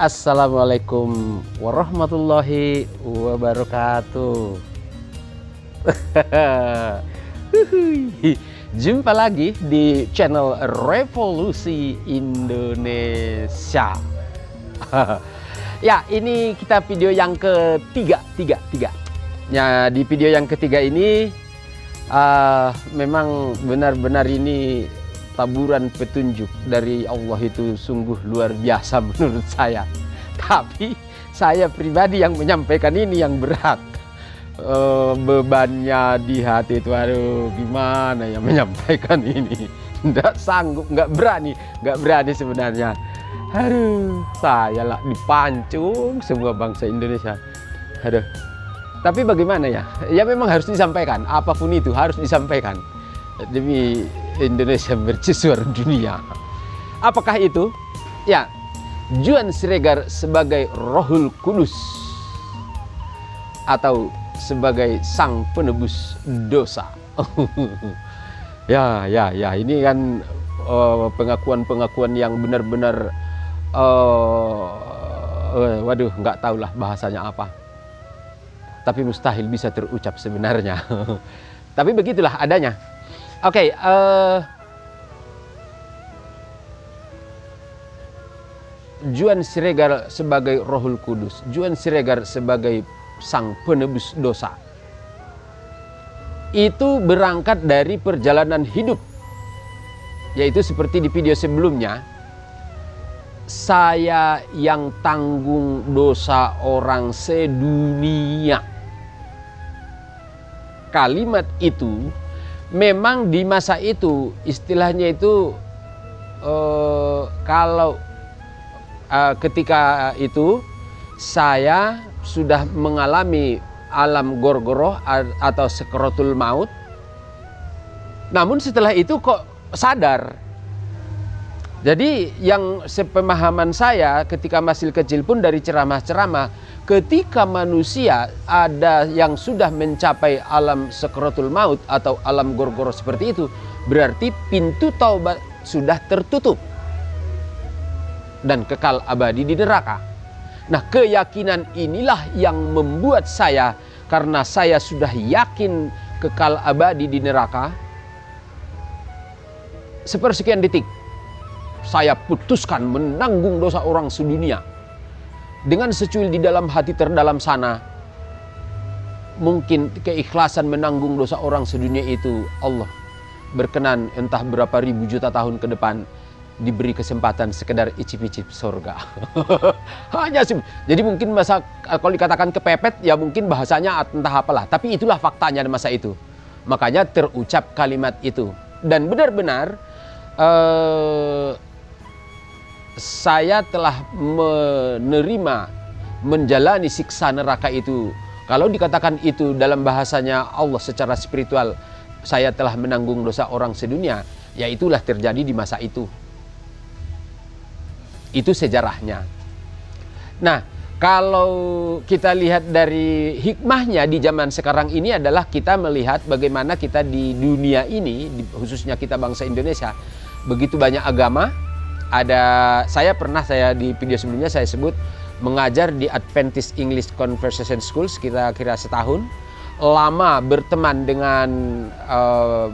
Assalamualaikum warahmatullahi wabarakatuh. Jumpa lagi di channel Revolusi Indonesia. Ya, ini kita video yang ketiga. Ya, di video yang ketiga ini memang benar-benar ini taburan petunjuk dari Allah itu sungguh luar biasa menurut saya. Tapi saya pribadi yang menyampaikan ini yang berat. Bebannya di hati itu, aduh, gimana ya menyampaikan ini. Nggak sanggup, nggak berani sebenarnya. Aduh, saya lah dipancung semua bangsa Indonesia. Aduh. Tapi bagaimana ya? Ya memang harus disampaikan, apapun itu harus disampaikan demi Indonesia mercusuar dunia. Apakah itu? Ya, Juan Siregar sebagai Rohul Kudus atau sebagai sang penebus dosa. Ya, ini kan pengakuan-pengakuan yang benar-benar waduh, nggak tahulah bahasanya apa. Tapi mustahil bisa terucap sebenarnya. Tapi begitulah adanya. Oke, Juan Siregar sebagai Rohul Kudus, Juan Siregar sebagai sang penebus dosa. Itu berangkat dari perjalanan hidup. Yaitu seperti di video sebelumnya, saya yang tanggung dosa orang sedunia. Kalimat itu memang di masa itu istilahnya itu kalau ketika itu saya sudah mengalami alam gorgoroh atau sekaratul maut. Namun setelah itu kok sadar. Jadi yang sepemahaman saya ketika masih kecil pun dari ceramah-ceramah, ketika manusia ada yang sudah mencapai alam sekaratul maut atau alam gorgoroh seperti itu, berarti pintu taubat sudah tertutup dan kekal abadi di neraka. Nah, keyakinan inilah yang membuat saya, karena saya sudah yakin kekal abadi di neraka, sepersekian detik saya putuskan menanggung dosa orang sedunia. Dengan secuil di dalam hati terdalam sana, mungkin keikhlasan menanggung dosa orang sedunia itu Allah berkenan entah berapa ribu juta tahun ke depan diberi kesempatan sekedar icip-icip surga. Hanya sih. Jadi mungkin masa kalau dikatakan kepepet ya mungkin bahasanya entah apalah, tapi itulah faktanya di masa itu. Makanya terucap kalimat itu. Dan benar-benar saya telah menerima menjalani siksa neraka itu. Kalau dikatakan itu dalam bahasanya Allah secara spiritual, saya telah menanggung dosa orang sedunia, ya itulah terjadi di masa itu. Itu sejarahnya. Nah, kalau kita lihat dari hikmahnya di zaman sekarang ini adalah kita melihat bagaimana kita di dunia ini, khususnya kita bangsa Indonesia, begitu banyak agama. Saya di video sebelumnya saya sebut mengajar di Adventist English Conversation Schools kira-kira setahun. Lama berteman dengan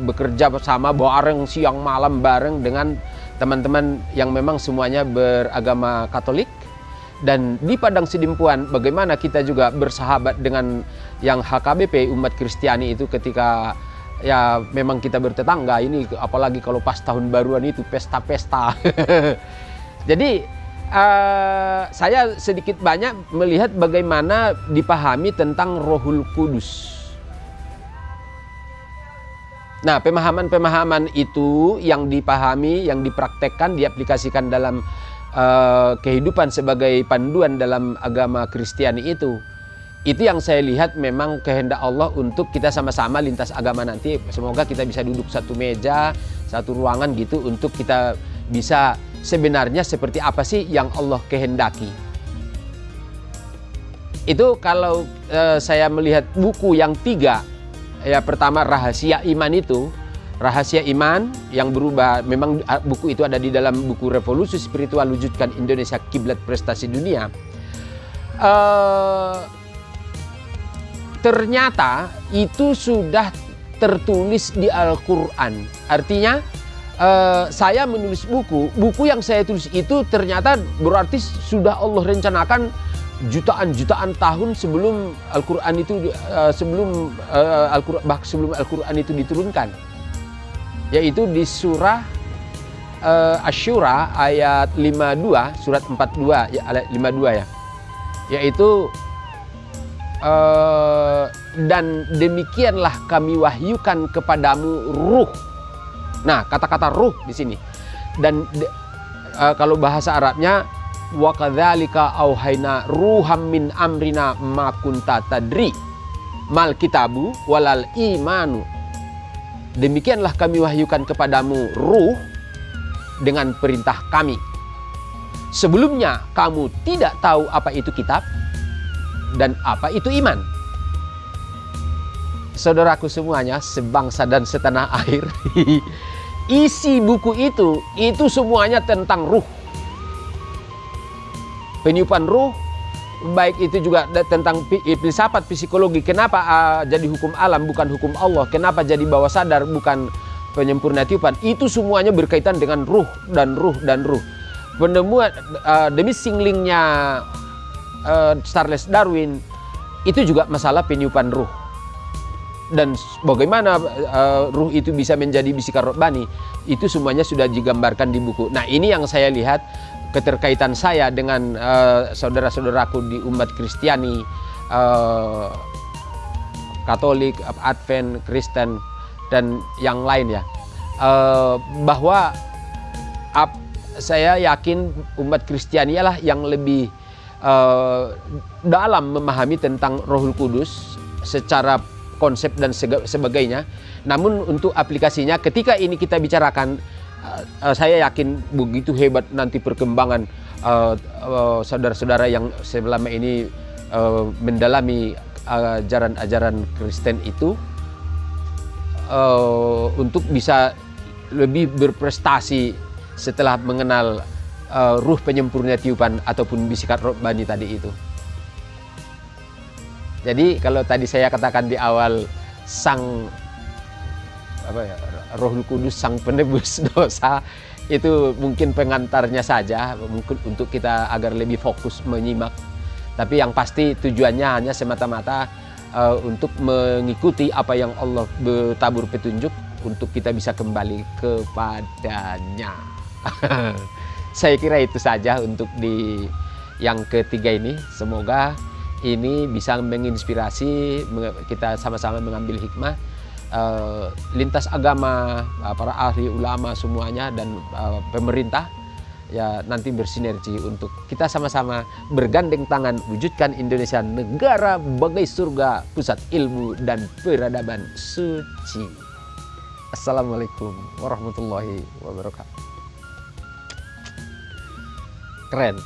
bekerja bersama bareng siang malam bareng dengan teman-teman yang memang semuanya beragama Katolik. Dan di Padang Sidimpuan bagaimana kita juga bersahabat dengan yang HKBP umat Kristiani itu ketika ya memang kita bertetangga ini, apalagi kalau pas tahun baruan itu pesta-pesta. Jadi saya sedikit banyak melihat bagaimana dipahami tentang Rohul Kudus. Nah, pemahaman-pemahaman itu yang dipahami, yang dipraktekkan, diaplikasikan dalam kehidupan sebagai panduan dalam agama Kristiani itu yang saya lihat memang kehendak Allah untuk kita sama-sama lintas agama nanti. Semoga kita bisa duduk satu meja, satu ruangan gitu, untuk kita bisa sebenarnya seperti apa sih yang Allah kehendaki. Itu kalau saya melihat buku yang 3, ya pertama Rahasia Iman itu, Rahasia Iman yang berubah. Memang buku itu ada di dalam buku Revolusi Spiritual Wujudkan Indonesia Kiblat Prestasi Dunia. Ternyata itu sudah tertulis di Al-Quran. Artinya saya menulis buku yang saya tulis itu ternyata berarti sudah Allah rencanakan jutaan tahun sebelum Al-Quran itu sebelum Al-Quran itu diturunkan, yaitu di surah Asy-Syura ayat 52, surat 42 ya, ayat 52 ya, yaitu dan demikianlah kami wahyukan kepadamu ruh. Nah, kata-kata ruh di sini. Dan kalau bahasa Arabnya wa kadzalika auhayna ruham min amrina ma kunta tadri mal kitabu walal imanu. Demikianlah kami wahyukan kepadamu ruh dengan perintah kami. Sebelumnya kamu tidak tahu apa itu kitab dan apa itu iman. Saudaraku semuanya, sebangsa dan setanah air, isi buku itu semuanya tentang ruh. Peniupan ruh, baik itu juga tentang filsafat psikologi. Kenapa jadi hukum alam bukan hukum Allah? Kenapa jadi bawah sadar bukan penyempurna tiupan? Itu semuanya berkaitan dengan ruh dan ruh dan ruh. Penemuan The Missing Link-nya Charles Darwin itu juga masalah peniupan ruh. Dan bagaimana ruh itu bisa menjadi bisikan rohani, itu semuanya sudah digambarkan di buku. Nah, ini yang saya lihat keterkaitan saya dengan saudara-saudaraku di umat Kristiani, Katolik, Advent, Kristen, dan yang lain ya, bahwa saya yakin umat Kristiani ialah yang lebih dalam memahami tentang Rohul Kudus secara konsep dan sebagainya. Namun untuk aplikasinya ketika ini kita bicarakan, saya yakin begitu hebat nanti perkembangan saudara-saudara yang selama ini mendalami ajaran-ajaran Kristen itu untuk bisa lebih berprestasi setelah mengenal ruh penyempurna tiupan ataupun bisikan rohani tadi itu. Jadi kalau tadi saya katakan di awal sang Rohul Kudus sang penebus dosa, itu mungkin pengantarnya saja, mungkin untuk kita agar lebih fokus menyimak. Tapi yang pasti tujuannya hanya semata-mata untuk mengikuti apa yang Allah bertabur petunjuk untuk kita bisa kembali kepadanya. Saya kira itu saja untuk di yang ketiga ini. Semoga ini bisa menginspirasi kita sama-sama mengambil hikmah lintas agama, para ahli ulama semuanya dan pemerintah ya nanti bersinergi untuk kita sama-sama bergandeng tangan wujudkan Indonesia negara bagai surga, pusat ilmu dan peradaban suci. Assalamualaikum warahmatullahi wabarakatuh. Keren.